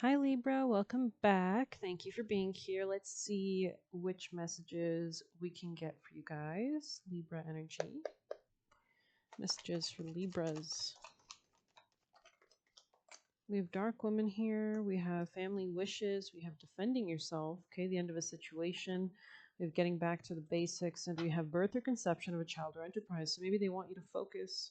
Hi Libra, welcome back. Thank you for being here. Let's see which messages we can get for you guys. Libra energy. Messages for Libras. We have Dark Woman here. We have family wishes. We have defending yourself. Okay, the end of a situation. We have getting back to the basics. And we have birth or conception of a child or enterprise. So maybe they want you to focus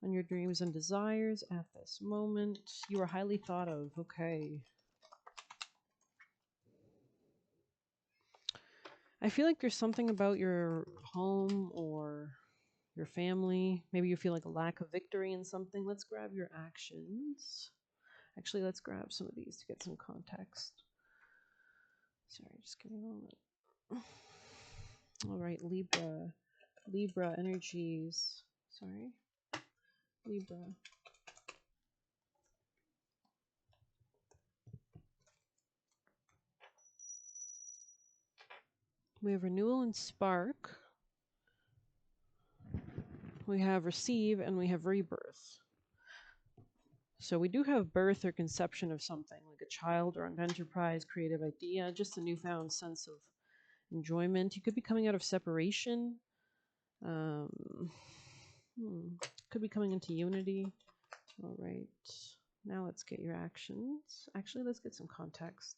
on your dreams and desires at this moment. You are highly thought of. Okay. I feel like there's something about your home or your family. Maybe you feel like a lack of victory in something. Let's grab your actions. Actually, let's grab some of these to get some context. Sorry, just give me a moment. All right, Libra. Libra energies. Sorry. Libra. We have renewal and spark. We have receive and we have rebirth. So we do have birth or conception of something, like a child or an enterprise, creative idea, just a newfound sense of enjoyment. You could be coming out of separation. Um, Could be coming into unity. All right. Now let's get your actions. Actually, let's get some context.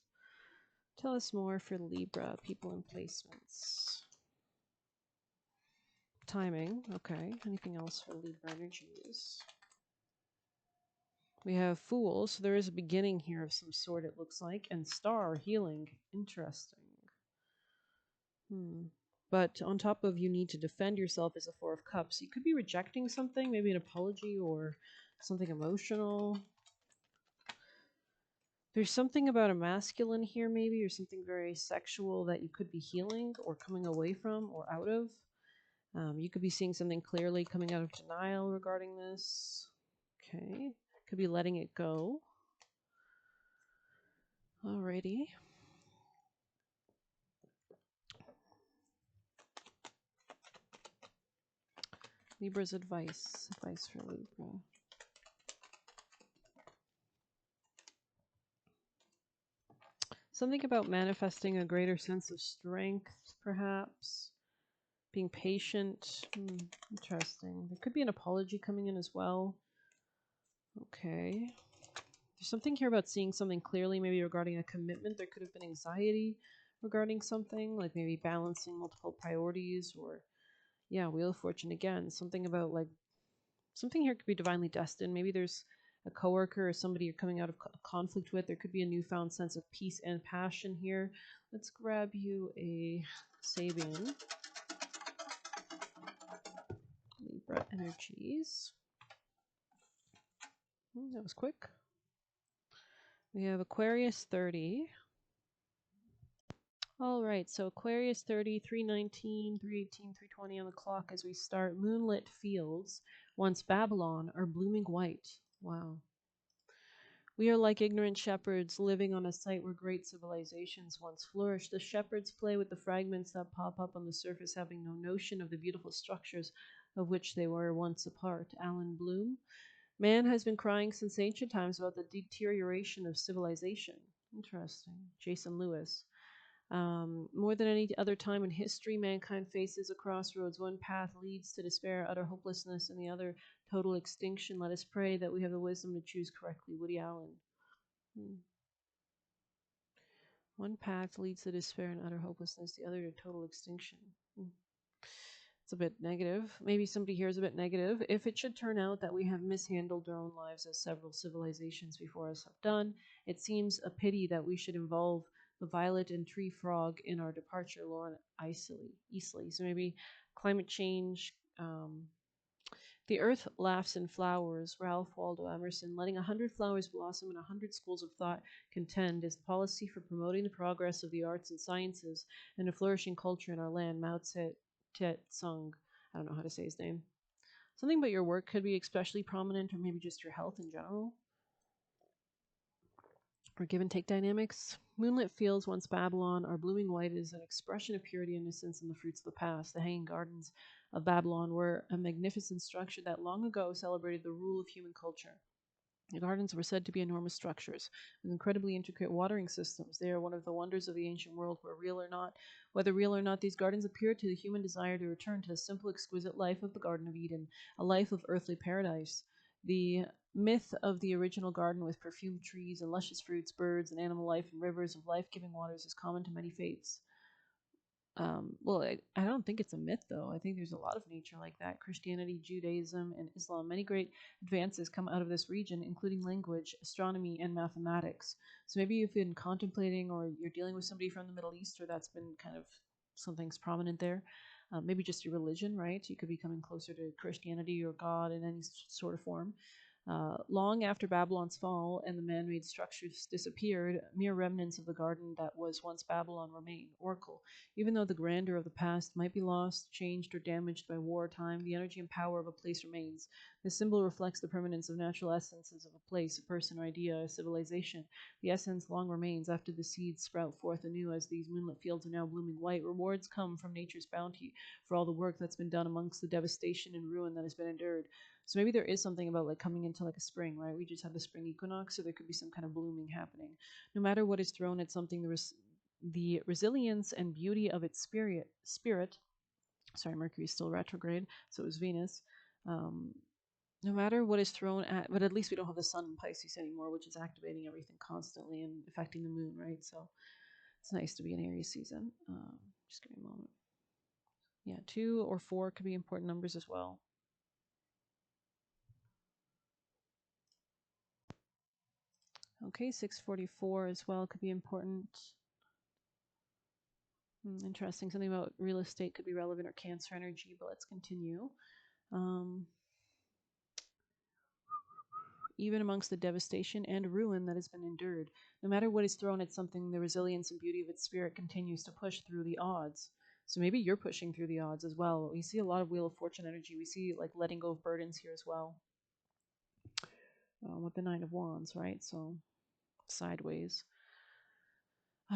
Tell us more for Libra, people and placements. Timing. Okay. Anything else for Libra energies? We have Fool, so there is a beginning here of some sort, it looks like. And Star, healing. Interesting. But on top of you need to defend yourself is a Four of Cups. You could be rejecting something, maybe an apology or something emotional. There's something about a masculine here, maybe, or something very sexual that you could be healing or coming away from or out of. You could be seeing something clearly coming out of denial regarding this. Okay. Could be letting it go. Alrighty. Libra's advice. Advice for Libra. Something about manifesting a greater sense of strength, perhaps. Being patient. Interesting. There could be an apology coming in as well. Okay. There's something here about seeing something clearly, maybe regarding a commitment. There could have been anxiety regarding something, like maybe balancing multiple priorities or, yeah, Wheel of Fortune again. Something about, like, something here could be divinely destined. Maybe there's a coworker or somebody you're coming out of conflict with. There could be a newfound sense of peace and passion here. Let's grab you a Sabian. Libra energies. That was quick. We have Aquarius 30. All right, so Aquarius 30, 319, 318, 320 on the clock as we start. Moonlit fields, once Babylon, are blooming white. Wow. We are like ignorant shepherds living on a site where great civilizations once flourished. The shepherds play with the fragments that pop up on the surface, having no notion of the beautiful structures of which they were once a part. Alan Bloom. Man has been crying since ancient times about the deterioration of civilization. Interesting. Jason Lewis. More than any other time in history, mankind faces a crossroads. One path leads to despair, utter hopelessness, and the other, total extinction. Let us pray that we have the wisdom to choose correctly. Woody Allen. One path leads to despair and utter hopelessness, the other to total extinction. It's a bit negative. Maybe somebody here is a bit negative. If it should turn out that we have mishandled our own lives as several civilizations before us have done, it seems a pity that we should involve the violet and tree frog in our departure, Lauren Easley. So maybe climate change. The earth laughs in flowers, Ralph Waldo Emerson. Letting 100 flowers blossom and 100 schools of thought contend is the policy for promoting the progress of the arts and sciences and a flourishing culture in our land, Mao Tse-tung. I don't know how to say his name. Something about your work could be especially prominent, or maybe just your health in general. Or give and take dynamics. Moonlit fields, once Babylon, are blooming white is an expression of purity, innocence, and the fruits of the past. The hanging gardens of Babylon were a magnificent structure that long ago celebrated the rule of human culture. The gardens were said to be enormous structures with incredibly intricate watering systems. They are one of the wonders of the ancient world, whether real or not, these gardens appear to the human desire to return to the simple, exquisite life of the Garden of Eden, a life of earthly paradise. The myth of the original garden with perfumed trees and luscious fruits, birds and animal life, and rivers of life giving waters is common to many faiths. I don't think it's a myth, though. I think there's a lot of nature like that. Christianity, Judaism, and Islam. Many great advances come out of this region, including language, astronomy, and mathematics. So maybe you've been contemplating, or you're dealing with somebody from the Middle East, or that's been kind of something's prominent there. Maybe just your religion, right? You could be coming closer to Christianity or God in any sort of form. Long after Babylon's fall and the man made structures disappeared, mere remnants of the garden that was once Babylon remain. Oracle. Even though the grandeur of the past might be lost, changed, or damaged by wartime, the energy and power of a place remains. This symbol reflects the permanence of natural essences of a place, a person, or idea, a civilization. The essence long remains after the seeds sprout forth anew. As these moonlit fields are now blooming white, rewards come from nature's bounty for all the work that's been done amongst the devastation and ruin that has been endured. So maybe there is something about like coming into like a spring, right? We just had the spring equinox, so there could be some kind of blooming happening. No matter what is thrown at something, the resilience and beauty of its spirit. Sorry, Mercury is still retrograde, so it was Venus. Um, no matter what is thrown at, but at least we don't have the sun in Pisces anymore, which is activating everything constantly and affecting the moon, right? So it's nice to be in Aries season. Just give me a moment. Yeah, 2 or 4 could be important numbers as well. Okay, 644 as well could be important. Interesting. Something about real estate could be relevant, or Cancer energy, but let's continue. Um, Even amongst the devastation and ruin that has been endured, no matter what is thrown at something, the resilience and beauty of its spirit continues to push through the odds. So maybe you're pushing through the odds as well. We see a lot of Wheel of Fortune energy. We see like letting go of burdens here as well. With the Nine of Wands, right? So sideways.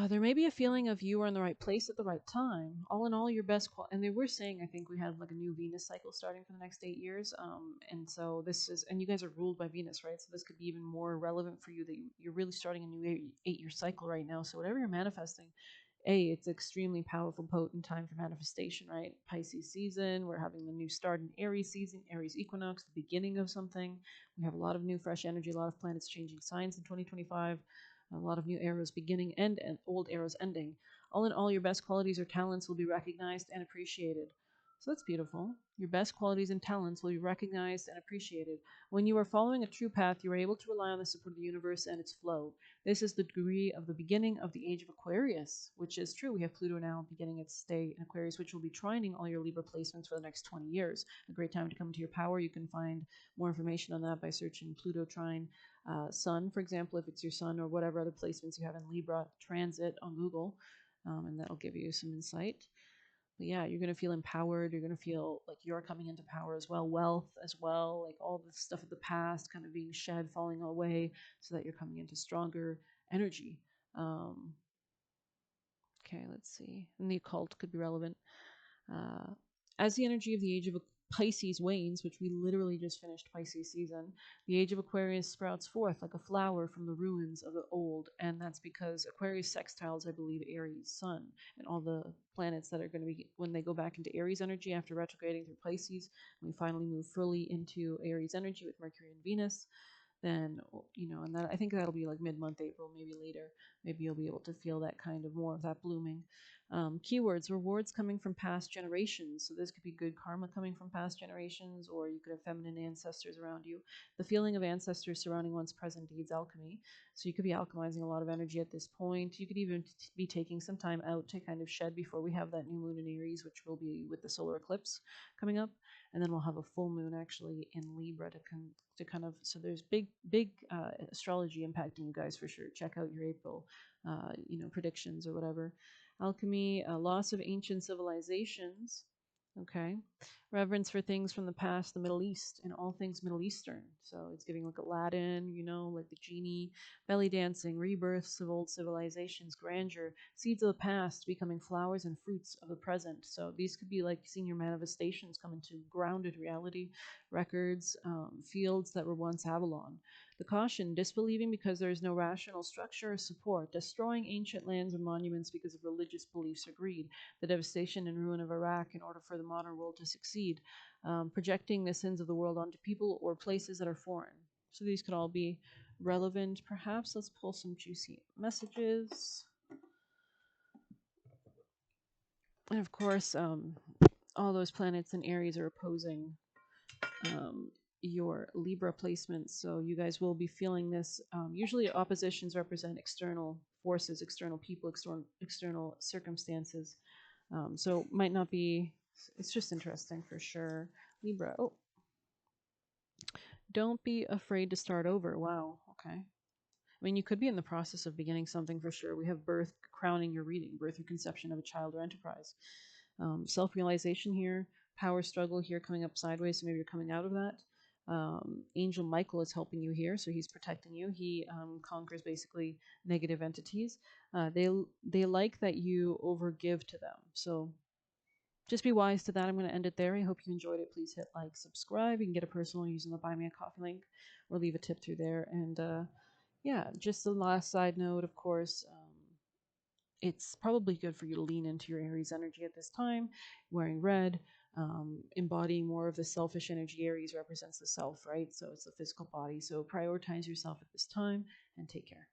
There may be a feeling of you are in the right place at the right time. All in all, your best and they were saying, I think we have like a new Venus cycle starting for the next 8 years. And so this is, and you guys are ruled by Venus, right? So this could be even more relevant for you that you're really starting a new 8 year cycle right now. So whatever you're manifesting, it's extremely powerful, potent time for manifestation, right? Pisces season, we're having the new start in Aries season, Aries equinox, the beginning of something. We have a lot of new, fresh energy, a lot of planets changing signs in 2025. A lot of new eras beginning and old eras ending. All in all, your best qualities or talents will be recognized and appreciated. So that's beautiful. Your best qualities and talents will be recognized and appreciated. When you are following a true path, you are able to rely on the support of the universe and its flow. This is the degree of the beginning of the age of Aquarius, which is true. We have Pluto now beginning its stay in Aquarius, which will be trining all your Libra placements for the next 20 years. A great time to come to your power. You can find more information on that by searching Pluto trine Sun, for example, if it's your Sun, or whatever other placements you have in Libra transit on Google, and that'll give you some insight. But yeah, you're going to feel empowered. You're going to feel like you're coming into power as well, wealth as well, like all the stuff of the past kind of being shed, falling away, so that you're coming into stronger energy. Um, okay, let's see. And the occult could be relevant. Uh, as the energy of the age of Pisces wanes, which we literally just finished Pisces season, the age of Aquarius sprouts forth like a flower from the ruins of the old. And that's because Aquarius sextiles, I believe, Aries sun, and all the planets that are going to be, when they go back into Aries energy after retrograding through Pisces, we finally move fully into Aries energy with Mercury and Venus. Then, and that, I think that'll be like mid-month April, maybe later. Maybe you'll be able to feel that kind of more of that blooming. Keywords: rewards coming from past generations. So this could be good karma coming from past generations, or you could have feminine ancestors around you. The feeling of ancestors surrounding one's present deeds: alchemy. So you could be alchemizing a lot of energy at this point. You could even be taking some time out to kind of shed before we have that new moon in Aries, which will be with the solar eclipse coming up. And then we'll have a full moon actually in Libra to kind of, so there's big astrology impacting you guys for sure. Check out your April predictions or whatever. Alchemy, loss of ancient civilizations. Okay. reverence for things from the past, the Middle East, and all things Middle Eastern. So it's giving like Aladdin, you know, like the genie, belly dancing, rebirths of old civilizations, grandeur, seeds of the past becoming flowers and fruits of the present. So these could be like seeing your manifestations come into grounded reality, records, fields that were once Avalon. The caution, disbelieving because there is no rational structure or support, destroying ancient lands or monuments because of religious beliefs or greed, the devastation and ruin of Iraq in order for the modern world to succeed, projecting the sins of the world onto people or places that are foreign. So these could all be relevant. Perhaps let's pull some juicy messages. And of course, all those planets in Aries are opposing um, your Libra placements. So you guys will be feeling this. Usually, oppositions represent external forces, external people, external circumstances. So might not be. It's just interesting for sure. Libra. Oh, don't be afraid to start over. Wow. Okay. I mean, you could be in the process of beginning something for sure. We have birth crowning your reading, birth or conception of a child or enterprise. Self realization here, power struggle here coming up sideways, so maybe you're coming out of that. Angel Michael is helping you here, so he's protecting you. He conquers basically negative entities. They like that you overgive to them, so just be wise to that. I'm going to end it there. I hope you enjoyed it. Please hit like, subscribe. You can get a personal using the Buy Me a Coffee link, or leave a tip through there. And yeah, just the last side note, of course. It's probably good for you to lean into your Aries energy at this time, wearing red, embodying more of the selfish energy. Aries represents the self, right? So it's the physical body. So prioritize yourself at this time and take care.